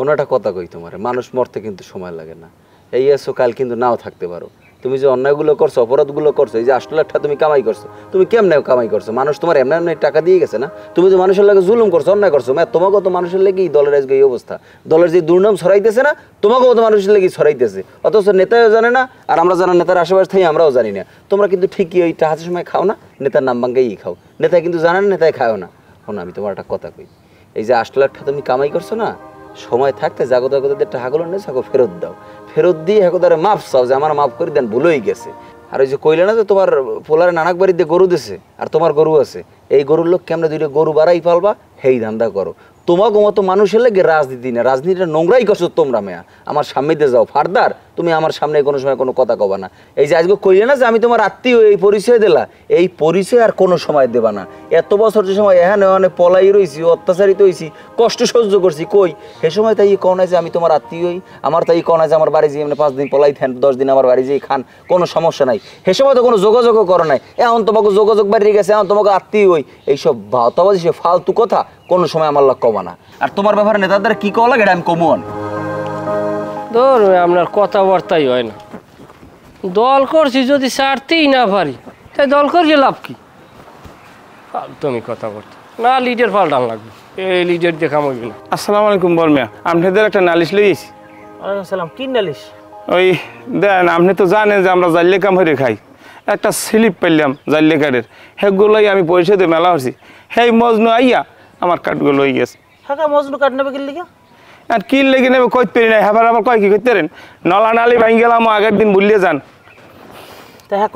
ওনাটা কথা কই তোমার, মানুষ মরতে কিন্তু সময় লাগে না, এই আসো কাল কিন্তু নাও থাকতে পারো। তুমি যে অন্যায়গুলো করছো, অপরাধগুলো করছো, এই যে 8 লাখ টাকা তুমি কামাই করছো, তুমি কেমনে কামাই করছো? মানুষ তোমার এমনি এমনি টাকা দিয়ে গেছে না? তুমি যে মানুষের লাগে জুলুম করছো, অন্যায় করছো, তোমাকেও তো মানুষের লেগেই দলের আজকে এই অবস্থা, দলের যে দুর্নাম ছড়াইতেছে না, তোমাকেও তো মানুষের লেগেই ছড়াইতেছে, অথচ নেতাও জানে না, আর আমরা যারা নেতার আশেপাশে থাকি আমরাও জানি না। তোমরা কিন্তু ঠিকই ওই টাকার সময় খাও না, নেতার নাম ভাঙ্গাই খাও, নেতায় কিন্তু জানে না, নেতায় খাও না। শোনো আমি তোমার একটা কথা কই, এই যে 8 লাখ টাকা তুমি কামাই করছো না, সময় থাকতে জাগতাগতদের টাকাগুলো নিয়ে ফেরত দাও, ফেরত দিয়ে একদারে মাফ চাও যে আমার মাফ করে দেন, ভুল হয়ে গেছে। আর ওই যে কইলে না যে তোমার পোলারে নানাক বাড়িতে গরু দিছে আর তোমার গরু আছে, এই গরুর লোক কেমনে দুইটা গরু বাড়াই পালবা হেই ধান্দা করো। তোমাকে মতো মানুষের লাগে রাজনীতি না, রাজনীতিটা নোংরাই করছো তোমরা মেয়া। আমার সামনেতে যাও ফারদার, তুমি আমার সামনে কোনো সময় কোনো কথা কবা না। এই যে আজকে কইলে না যে আমি তোমার আত্মীয়, এই পরিচয় দিলা, এই পরিচয় আর কোনো সময় দেবা না। এত বছর যে সময় এখানে পলাই রয়েছি, অত্যাচারিত হয়েছি, কষ্ট সহ্য করছি, কই সে সময় তাই কও না যে আমি তোমার আত্মীয়ই, আমার তাই কও না যে আমার বাড়ি যেয়ে 5 দিন পলাই থান, 10 দিন আমার বাড়ি যেয়ে খান, কোনো সমস্যা নাই। সে সময় তো কোনো যোগাযোগও করো নাই, এখন তোমাকে যোগাযোগ বাড়িয়ে গেছে, এখন তোমাকে আত্মীয় হই, এইসব ভাওতাবাজি সে ফালতু কথা কোনো সময় আমার লাগ কবা না। আর তোমার ব্যাপারে নেতাদের কি কওয়া লাগে এটা আমি কমন ধর আপনার কথাবার্তাই হয় না। দল করছি যদি ছাড়তেই না পারি, তাই দল করছে লাভ কি? তুমি কথাবার্তা না, লিডার পাল্টান লাগবে, এই লিডার দেখা মরবি না। আসসালামু আলাইকুম বর্মিয়া, আপনাদের একটা নালিশ লইছি। ওয়ালাইকুম সালাম। কি নালিশ? ওই দেন, আপনি তো জানেন যে আমরা জাল্লে কাম হয়ে খাই, একটা স্লিপ পেলাম জাল্লে কার্ডের, সেগুলোই আমি পয়সা দিয়ে মেলা হচ্ছি, সেই মজনু আইয়া আমার কার্ডগুলো হয়ে গেছে। হ্যাঁ, মজনু কার্ড নেবে কি লিখা? আর কি লেগে নেবে কইতে পারি না, হ্যাঁ আবার কয় কি করতে পারেন, নলা নালি ভাঙি গেলাম আগের দিন ভুলিয়ে যান। তা হ্যাঁ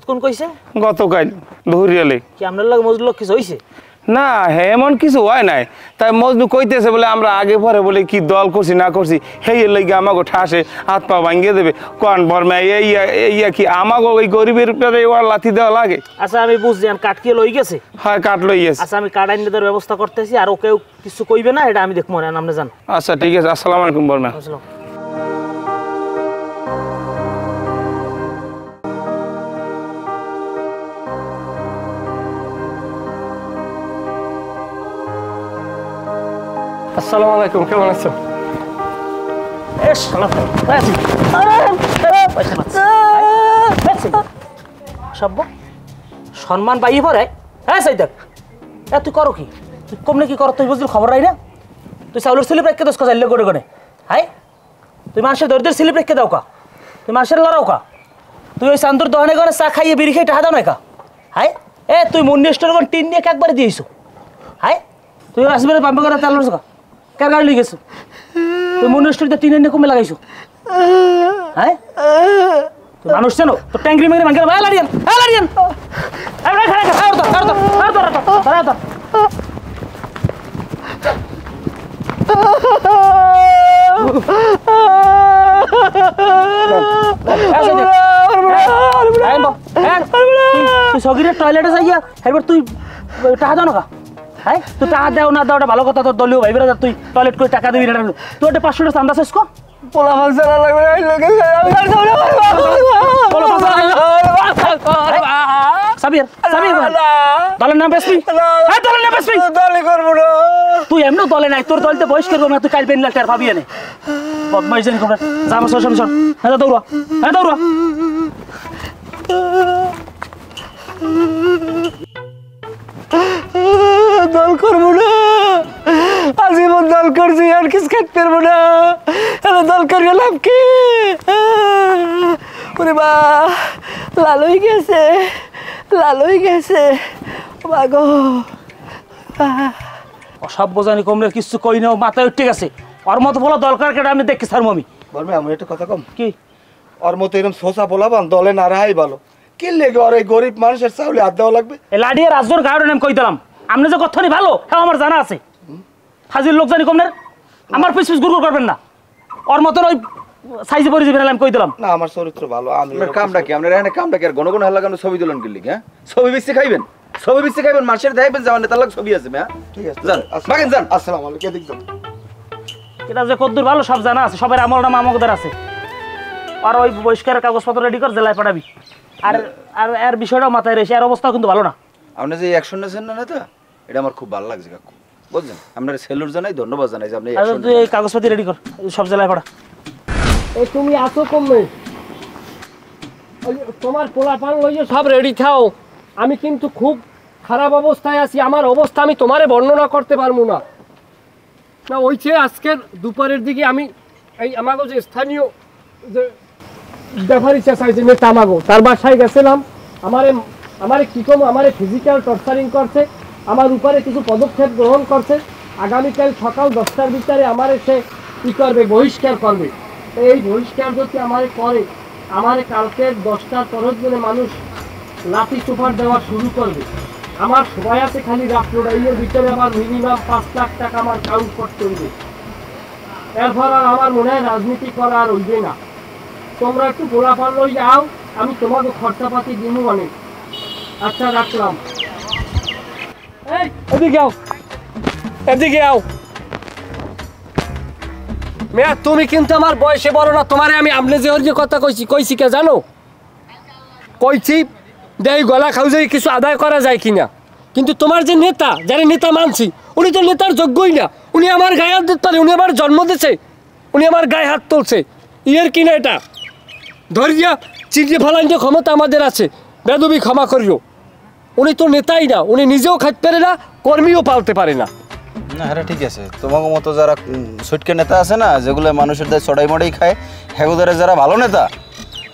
কোন কইছে? গতকাল ধরিয়ালে। কি আপনার লাগে মজনু লোক কিছু হইছে? না হ্যাঁ, এমন কিছু হয় নাই, তাই মজনু কইতেছে বলে আমরা আগে পরে বলে কি দল করছি না করছি, সেই লেগে আমাকে ঠাসে হাত পা ভাঙিয়ে দেবে। কন বর্মা ইয়া কি আমাকে ওই গরিবের উপরে ওর লাথি দেওয়া লাগে? আচ্ছা আমি বুঝছি, কাঠ কি লই গেছে? হয় কাঠ লই গেছে। আচ্ছা আমি কাঠ আইনে দেওয়ার ব্যবস্থা করতেছি, আর ওকেও কিছু কইবে না, এটা আমি দেখবো না, আপনি জান। আচ্ছা ঠিক আছে, আসসালামু আলাইকুম বর্মা। আসসালাম। আসসালামু আলাইকুম, কেমন আছো? সম্মান পাই পরে হ্যাঁ সেই দেখ, তুই করো কি? তুই কমনে কি করো? তুই বুঝলি খবর রাই না? তুই চাউলের স্লিপ রেখে দোষ কাজাইলে করে গনে, হাই তুই মানুষের দরিদ্রের স্লিপ রেখে দাও কা? তুই মানুষের লড়াও কা? তুই ওই চান্দুর দহনে গনে চা খাইয়ে বিড়ি খাই টাকা দাও না কা? হাই তুই মুন্নি স্টোর কোন টিন নিয়ে একবারে দিয়েছো, হাই তুই আসবে পাম্পে করে তেল কা কার গাড়ি লিয়ে গেছো? তুই মুন্নি স্টোরিতে টিন এনে কমে লাগাইছো, হ্যাঁ তুই মানুষ জানো? তো ট্যাঙ্গরি মেরে ভাঙে লাড়িয়ান লাড়িয়ান তুই সগিরের টয়লেটে যাইয়া এবার তুই টাকা দাও না? হ্যাঁ তুই টাকা দেও না দেওয়াটা ভালো কথা, তোর দলীয় ভাই বেড়া তুই টয়লেট করে টাকা দিবি না, তুই ওটা 500 টাকা চান্দা শেষ কর। পোলা মাছ লাগবে সাবির সাবির দলের নাম বেসবি? দলের নাম বেসবি? দলে করবো না। তুই এমনি দলে নাই, তোর দলতে বয়স করবো না, তুই কাল পেন লাখ টাকা পাবি এনে বদমাইশ জানি খবর। যা আমার সর সর, হ্যাঁ দৌড়া, হ্যাঁ দৌড়া। দল করবো না, আজীবন দল করছি, আর কিছু খাইতে পারবো না, দল করবে লাভ কি? ওরে বা লাল হয়ে গেছে, লাল হয়ে গেছে বাগো। অসভ্য জানি কমরে কিছু কই না, মাথায় উঠে গেছে। ওর মতো বলা দরকার কেটে আমি দেখি স্যার মমি বলবে আমি একটা কথা কম, কি ওর মতো এরকম শোষা বলাবান দলে না রাহাই ভালো। কি লেগে ওর এই গরিব মানুষের চাউলে হাত দেওয়া লাগবে? এ লাডিয়ে রাজদর গাড়ি নাম কই দিলাম, আপনি যে কথা নি ভালো হ্যাঁ আমার জানা আছে। হাজির লোক জানি কমনের, আমার পিছ পিছ গুড়গুড় করবেন না। ওর মতন ওই সাইজে পরে যাবেন আমি কই দিলাম। না আমার চরিত্র ভালো, আমি আপনার কামটা কি? আপনার এখানে কামটা কি? আর গণ হাল্লা কেন ছবি তুলেন কি লিখে? হ্যাঁ ছবি বেশি খাইবেন, ছবি বেশি খাইবেন, মানুষের দেখাইবেন যে আমার নেতার লাগ ছবি আছে। হ্যাঁ ঠিক আছে যান বাগেন যান। আসসালামু আলাইকুম। এদিক যান। এটা যে কদ্দুর ভালো সব জানা আছে, সবার আমল নাম আমাদের আছে। আর ওই বহিষ্কারের কাগজপত্র রেডি কর, জেলায় পাঠাবি। আর আর এর বিষয়টাও মাথায় রয়েছে, এর অবস্থা কিন্তু ভালো না। আপনি যে অ্যাকশন নেছেন না নেতা, এটা আমার খুব ভালো লাগছে কাকু, বুঝলেন? আপনার সেলুর জানাই, ধন্যবাদ জানাই যে আপনি আর তুই এই কাগজপাতি রেডি কর, সব জেলায় পাঠা। এই তুমি আসো কমে, তোমার পোলাপান লইয়ে সব রেডি থাও। আমি কিন্তু খুব খারাপ অবস্থায় আছি, আমার অবস্থা আমি তোমারে বর্ণনা করতে পারবো না। না ওই যে আজকের দুপুরের দিকে আমি এই আমাগো যে স্থানীয় যে ব্যাপারী চাইছে নেতা আমাগো, তার বাসায় গেছিলাম। আমারে কি কম, আমারে ফিজিক্যাল টর্চারিং করছে, আমার উপরে কিছু পদক্ষেপ গ্রহণ করছে। আগামীকাল সকাল 10টার ভিতরে আমারে সে কী করবে, বহিষ্কার করবে। এই বহিষ্কার যদি আমারে করে আমার কালকে 10টার পরের জন্য মানুষ লাঠি সুপার দেওয়া শুরু করবে। আমার সবাই আছে খালি রাত্রডাইয়ের ভিতরে আমার মিনিমাম 5 লাখ টাকা আমার কাউন্ট করতে হবে। এরপর আর আমার মনে হয় রাজনীতি করা আর হইবে না। তোমরা একটু গোলাপান লই যাও, আমি তোমাকে খরচাপাতি দিব অনেক। আচ্ছা রাখলাম। এই এদিকে আও, এদিকে আও। মেয়া তুমি কিন্তু আমার বয়সে বড় না, তোমারে আমি আমলে যে কথা কইছি কে জানো? কইছি দেই গলা খাও যাই কিছু আদায় করা যায় কিনা, কিন্তু তোমার যে নেতা, যারা নেতা মানছি, উনি তো নেতার যোগ্যই না। উনি আমার গায়ে হাত দিতে পারে, উনি আমার জন্ম দিয়েছে, উনি আমার গায়ে হাত তুলছে। ইয়ের কিনা এটা ধরিয়া চিড়িয়ে ফেলান যে ক্ষমতা আমাদের আছে, বেদবি ক্ষমা করিও। উনি তো নেতাই না, উনি নিজেও খাইতে পারে না, কর্মীও পালতে পারে না। না হ্যাঁ ঠিক আছে, তোমাকে মতো যারা সুটকে নেতা আছে না, যেগুলো মানুষের দায় চড়াই মড়াই খায়, হেগুদারে যারা ভালো নেতা,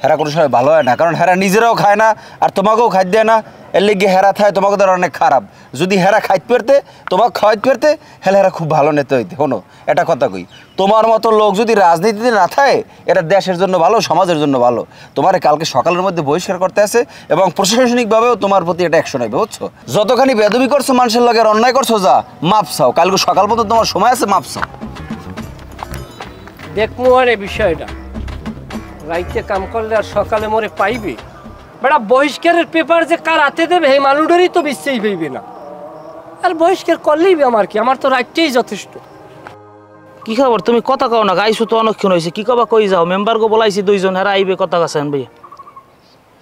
হেরা কোনো সময় ভালো হয় না। কারণ হেরা নিজেরাও খায় না আর তোমাকেও খাইতে দেয় না, এর লিগে হেরা খায় তোমাকে দ্বারা অনেক খারাপ। যদি হেরা খাইতে পারতে, তোমাকে খাওয়াইতে পারতে, হেলে হেরা খুব ভালো নেতা হইতে। শোনো এটা কথা কই, তোমার মতো লোক যদি রাজনীতিতে না থাকে, এটা দেশের জন্য ভালো, সমাজের জন্য ভালো। তোমার কালকে সকালের মধ্যে বহিষ্কার করতে আছে এবং প্রশাসনিকভাবেও তোমার প্রতি এটা অ্যাকশন হবে, বুঝছো? যতখানি বেদবি করছো মানুষের লগে আর অন্যায় করছো, যা মাপ চাও। কালকে সকাল পর্যন্ত তোমার সময় আছে, মাপ চাও। দেখবো আর এই বিষয়টা, রাইতে কাম করলে আর সকালে মরে পাইবে। বেটা বহিষ্কারের পেপার যে কার হাতে দেবে এই মানুষেরই তো বিশ্বাসই হইবে না। আর বহিষ্কার করলেই আমার কি, আমার তো রাইতেই যথেষ্ট। কি খবর? তুমি কথা কও না, গাইছো তো অনেকক্ষণ হয়েছে। কি কবা কই যাও? মেম্বারকে বলাইছি 2 জন, হেরা আইবে কথা কাছেন ভাই।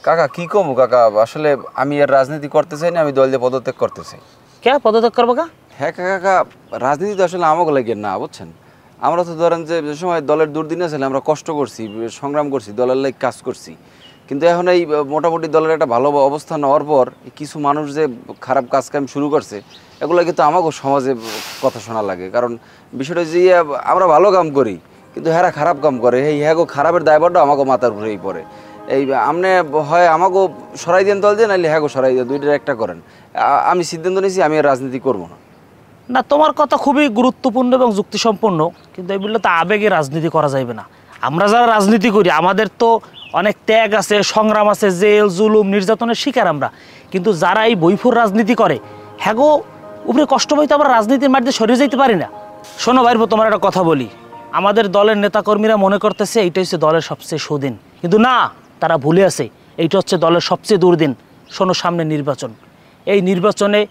কাকা কি কমু কাকা, আসলে আমি আর রাজনীতি করতে চাই না, আমি দল দিয়ে পদত্যাগ করতে চাই। কে পদত্যাগ করবো কা? হ্যাঁ কাকা, রাজনীতি তো আসলে আমাকে লাগে না, বুঝছেন? আমরা তো ধরেন যে সময় দলের দুর্দিন আছে, আমরা কষ্ট করছি, সংগ্রাম করছি, দলের লাইক কাজ করছি, কিন্তু এখন এই মোটামুটি দলের একটা ভালো অবস্থান হওয়ার পর কিছু মানুষ যে খারাপ কাজ কাম শুরু করছে, এগুলো কিন্তু আমাকেও সমাজে কথা শোনা লাগে। কারণ বিষয়টা যে আমরা ভালো কাম করি, কিন্তু হ্যাঁ খারাপ কাম করে, এই হ্যাঁ খারাপের দায়ভারটা আমাকে মাথার উপরেই পড়ে। এই আপনি হয় আমাকেও সরাই দেন দল দিয়ে, নাহলে হ্যাঁ সরাই দেন, দুইটার একটা করেন। আমি সিদ্ধান্ত নিয়েছি আমি আর রাজনীতি করবো না। না, তোমার কথা খুবই গুরুত্বপূর্ণ এবং যুক্তিসম্পন্ন, কিন্তু এগুলো তো আবেগে রাজনীতি করা যাবে না। আমরা যারা রাজনীতি করি আমাদের তো অনেক ত্যাগ আছে, সংগ্রাম আছে, জেল জুলুম নির্যাতনের শিকার আমরা। কিন্তু যারা এই বৈফুর রাজনীতি করে, হ্যাগো উপরে কষ্ট পাইতে আমরা রাজনীতির মাঠে সরে যেতে পারি না। শোনো ভাইরবো, তোমার একটা কথা বলি, আমাদের দলের নেতাকর্মীরা মনে করতেছে এইটা হচ্ছে দলের সবচেয়ে সুদিন, কিন্তু না, তারা ভুলে আছে, এইটা হচ্ছে দলের সবচেয়ে দুর্দিন। শোনো, সামনে নির্বাচন, এই নির্বাচনে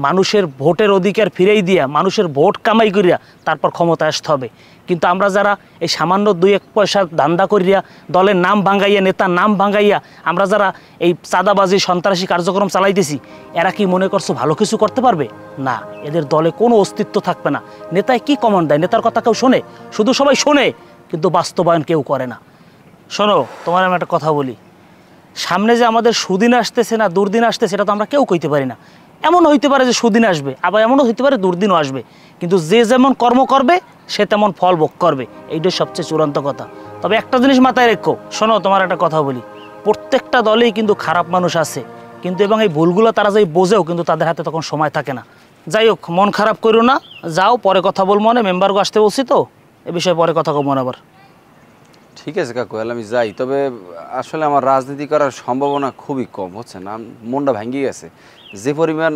মানুষের ভোটের অধিকার ফিরেই দিয়া, মানুষের ভোট কামাই করিয়া তারপর ক্ষমতায় আসতে হবে। কিন্তু আমরা যারা এই সামান্য 2-1 পয়সা ধান্দা করিয়া, দলের নাম ভাঙাইয়া, নেতার নাম ভাঙাইয়া আমরা যারা এই চাঁদাবাজি সন্ত্রাসী কার্যক্রম চালাইতেছি, এরা কি মনে করছো ভালো কিছু করতে পারবে? না, এদের দলে কোনো অস্তিত্ব থাকবে না। নেতায় কি কমান্ড দেয়? নেতার কথা কেউ শোনে? শুধু সবাই শোনে, কিন্তু বাস্তবায়ন কেউ করে না। শোনো, তোমার আমি একটা কথা বলি, সামনে যে আমাদের সুদিন আসতেছে না দুর্দিন আসতেছে, সেটা তো আমরা কেউ কইতে পারি না। এমন হইতে পারে যে সুদিন আসবে, আবার এমনও হইতে পারে দুর্দিনও আসবে, কিন্তু যে যেমন কর্ম করবে সে তেমন ফল ভোগ করবে, এইটাই সবচেয়ে চূড়ান্ত কথা। তবে একটা জিনিস মাথায় রেখো, শোনো, তোমার একটা কথা বলি, প্রত্যেকটা দলেই কিন্তু খারাপ মানুষ আছে, কিন্তু এবং এই ভুলগুলো তারা যাই বোঝেও, কিন্তু তাদের হাতে তখন সময় থাকে না। যাই হোক, মন খারাপ করো না, যাও, পরে কথা বলবো। মনে মেম্বারকে আসতে বলছি তো, এ বিষয়ে পরে কথা কব মনে আবার। ঠিক আছে কাকু, আমি যাই। তবে আসলে আমার রাজনীতি করার সম্ভাবনা খুবই কম, হচ্ছে না, মনটা ভেঙে গেছে। যে পরিমাণ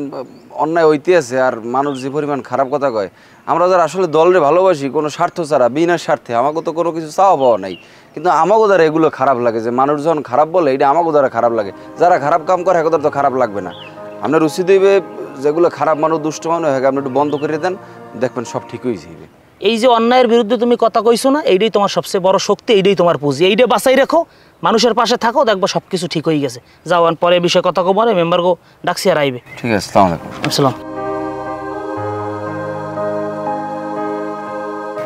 অন্যায় হইতে আছে আর মানুষ যে পরিমাণ খারাপ কথা কয়, আমরা যারা আসলে দলরে ভালোবাসি কোনো স্বার্থ ছাড়া, বিনা স্বার্থে, আমাকে তো কোনো কিছু চাওয়া পাওয়া নাই, কিন্তু আমাকে দ্বারা এগুলো খারাপ লাগে। যে মানুষ যখন খারাপ বলে, এটা আমাকে দ্বারা খারাপ লাগে। যারা খারাপ কাম করে এগুলো তো খারাপ লাগবে না। আপনার উচিত হইবে যেগুলো খারাপ মানুষ, দুষ্ট মানুষ, হ্যাঁ আপনি একটু বন্ধ করে দেন, দেখবেন সব ঠিক হয়ে যাবে। এই যে অন্যায়ের বিরুদ্ধে তুমি কথা কইছো না, এইটাই তোমার সবচেয়ে বড় শক্তি, এইটাই তোমার পুঁজি। এইটা বাঁচাই রাখো, মানুষের পাশে থাকো, দেখবো সব কিছু ঠিক হয়ে গেছে। যাও, পরে এই বিষয়ে কথা কব, মেম্বারকে ডাকছি আর আইবে। ঠিক আছে, আসসালামু আলাইকুম। আসসালাম।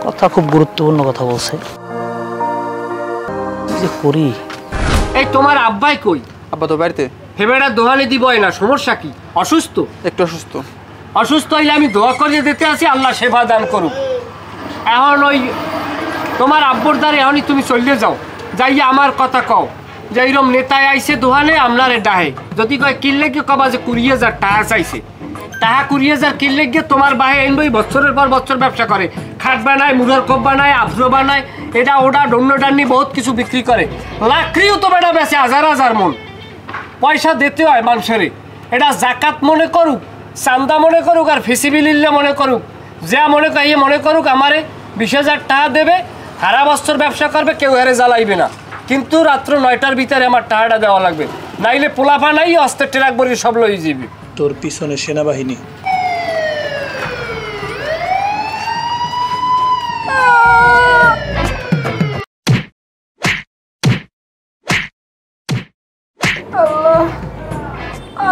কথা খুব গুরুত্বপূর্ণ কথা বলছে, যে করি। এই তোমার আব্বাই কই? আব্বা তো বাড়িতে। হেবেটা দোহানি দিবই না, সমস্যা কি? অসুস্থ? একটু অসুস্থ। অসুস্থ হইলে আমি দোয়া করিয়ে দিতে আসি, আল্লাহ সেবা দান করুক। এখন ওই তোমার আব্বুর দ্বারে এখনই তুমি চলে যাও, যাইয়া আমার কথা কও যে এইরকম নেতায় আইসে দোহানে আপনারে ডাহে, যদি কয় কিনলে গিয়ে কবা যে 20,000 টাকা চাইছে, টাকা 20,000 কিনলে গিয়ে তোমার বাহে আনবই, বছরের পর বছর ব্যবসা করে, খাট বানায়, মুরার কোপ বানায়, আফ্রো বানায়, এটা ওটা ডন্ডাডান্ডি বহুত কিছু বিক্রি করে লাকড়িও তো বেটা বেচে হাজার হাজার মন পয়সা দিতে হয় মানুষের এটা জাকাত মনে করুক চান্দা মনে করুক আর ফিসিবিলিল্লা মনে করুক যা মনে করুক আমারে 20,000 টাকা দেবে সারা বছর ব্যবসা করবে কেউ হেরে জ্বালাইবে না কিন্তু রাত্র 9টার ভিতরে আমার টাকাটা দেওয়া লাগবে নাইলে পোলাপা নাই অস্ত্রের ট্রাক বড়ি সব লই যাবে তোর পিছনে সেনাবাহিনী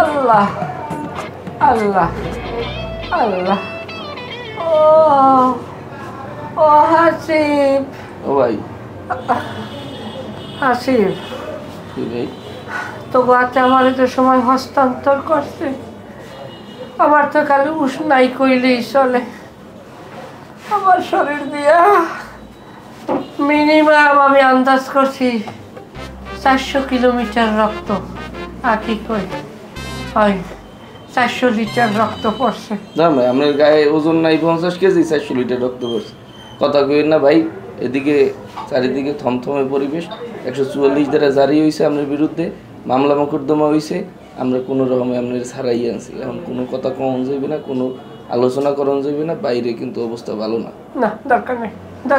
আল্লাহ আল্লাহ আল্লাহ ও ও হাসিব ও ভাই হাসিব কি ভাই তো গাতে আমার তো সময় হস্তান্তর করছে আমার তো খালি উষ্ণাই কইলেই চলে আমার শরীর দিয়া মিনিমাম আমি আন্দাজ করছি 400 কিলোমিটার রক্ত আকি কই হয় 400 লিটার রক্ত পড়ছে না ভাই আপনার গায়ে ওজন নাই 50 কেজি 400 লিটার রক্ত পড়ছে কথা কইেন না ভাই এদিকে চারিদিকে থমথমে পরিবেশ 144 ধারা জারি হয়েছে আপনার বিরুদ্ধে মামলা মোকদ্দমা হয়েছে আমরা কোনো রকমে আপনার ছাড়াই আনছি এখন কোনো কথা কম যাইবে না কোনো আলোচনা করন যাইবে না বাইরে কিন্তু অবস্থা ভালো না না দরকার নেই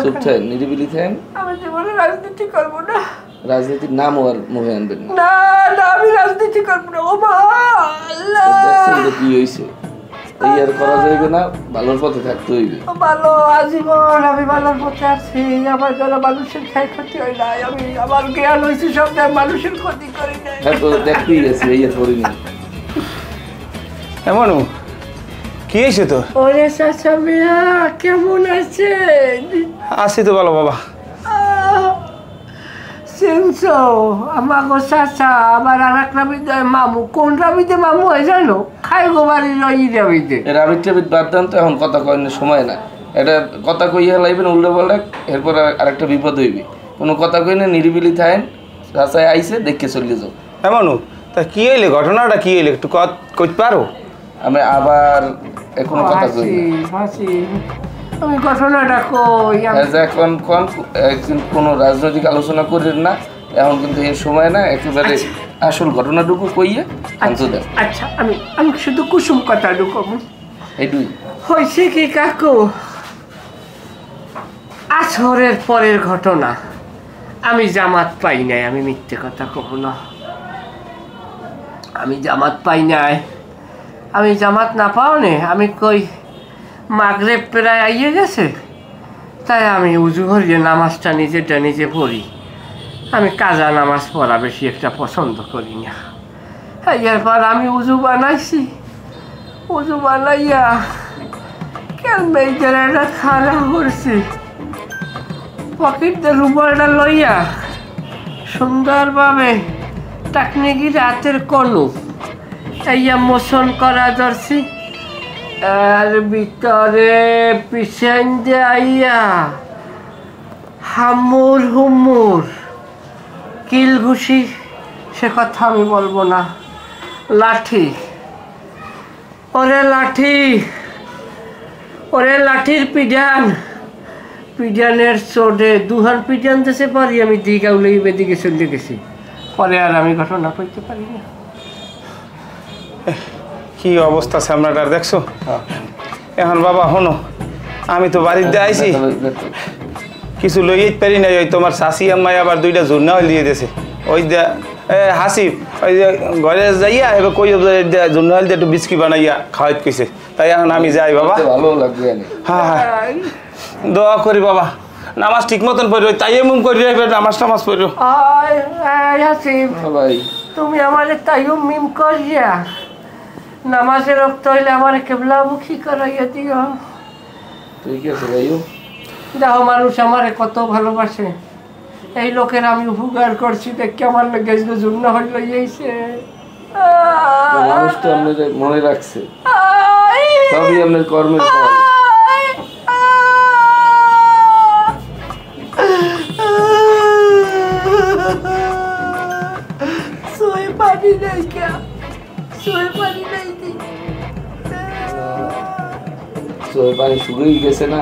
চুপ থাকেন নিরিবিলি থাকেন আমি জীবনে রাজনীতি করবো না রাজনীতির নাম আর মুখে আনবেন না না না আমি রাজনীতি করবো না ও মা আল্লাহ দেখছেন তো কি হয়েছে এই আর করা যাইবে না ভালোর পথে থাকতে হইবে ভালো আজীবন আমি ভালোর পথে আছি আমার দ্বারা মানুষের ক্ষয়ক্ষতি হয় নাই আমি আমার জ্ঞান হয়েছে সব মানুষের ক্ষতি করি নাই হ্যাঁ তো দেখতেই গেছি এই আর করিনি এমন কি হয়েছে তোর ওরে চাচা মিয়া কেমন আছে আছি তো ভালো বাবা শুনছো আমাগো চাচা আবার আর এক রাবিতে মামু কোন রাবিতে মামু হয় জানো খাই গো বাড়ির ওই রাবিতে রাবিট টাবিট বাদ দেন তো এখন কথা কয়েন সময় না এটা কথা কইয়া লাইবেন উল্টো পাল্টা এরপর আরেকটা বিপদ হইবে কোনো কথা কই না নিরিবিলি থাকেন রাস্তায় আইসে দেখে চলে যাও এমন তা কি হইলে ঘটনাটা কি হইলে একটু কইতে পারো আমি আবার এখনো কথা কই হাসি আমি ঘটনাটা কই এখন কোনো রাজনৈতিক আলোচনা করেন না এখন কিন্তু এই সময় না একেবারে আসল ঘটনাটুকু কইয়ে শান্ত দেন আচ্ছা আমি শুধু কুসুম কথা ঢুকব এইটুই হয়েছে কি কাকু আসরের পরের ঘটনা আমি জামাত পাই নাই আমি মিথ্যে কথা কব না আমি জামাত পাই নাই আমি জামাত না পাও নে আমি কই মাগরিব প্রায় আইয়ে গেছে তাই আমি উজু করিয়ে নামাজটা নিজেরটা নিজে পড়ি আমি কাজা নামাজ পড়া বেশি একটা পছন্দ করি না এরপর আমি উজু বানাইছি উজু বানাইয়া কেমন জায়গাটা খারাপ করছি পকেটে রুমালটা লইয়া সুন্দরভাবে টাকনিগির হাতের কনু এইয়া মোশন করা ধরছি আর ভিতরে পিছন দিয়ে আইয়া হামুর হুমুর কিল ঘুষি সে কথা আমি বলবো না লাঠি ওরে লাঠির পিডানের চোটে দুহান পিডান দিতে পারি আমি দিগাউলেই বেদিকে চলে গেছি পরে আর আমি ঘটনা কইতে পারি না কি অবস্থা সামনাটার দেখছো এখন বাবা হনো আমি তো বাড়িতে আইছি কিছু লইয়ে পারি না ওই তোমার শাশি আম্মাই আবার 2টা জুন্না দিয়ে দিয়েছে ওই হাসিব ওই যে ঘরে যাইয়া এবার কই জুন্না দিয়ে একটু বিস্কি বানাইয়া খাওয়াইতে কইছে তাই এখন আমি যাই বাবা ভালো লাগবে হ্যাঁ দোয়া করি বাবা নামাজ ঠিক মতন পড়ি তাই এমন করি নামাজ পড়ো হাসিব ভাই তুমি আমার তাইও মিম করিয়া নামাজে রক্ত হইলে আমার কেবলামুখী করাইয়া দিও ঠিক আছে ভাইও দেখো মানুষ আমারে কত ভালোবাসে এই লোকের আমি উপকার করছি দেখে আমার গেছ জন্য হইল এইছে মানুষ তো আপনাদের মনে রাখছে সবই আপনার কর্মের ফল সোয়ে পানি নেই কে সোয়ে পানি নেই পানি শুকিয়ে গেছে না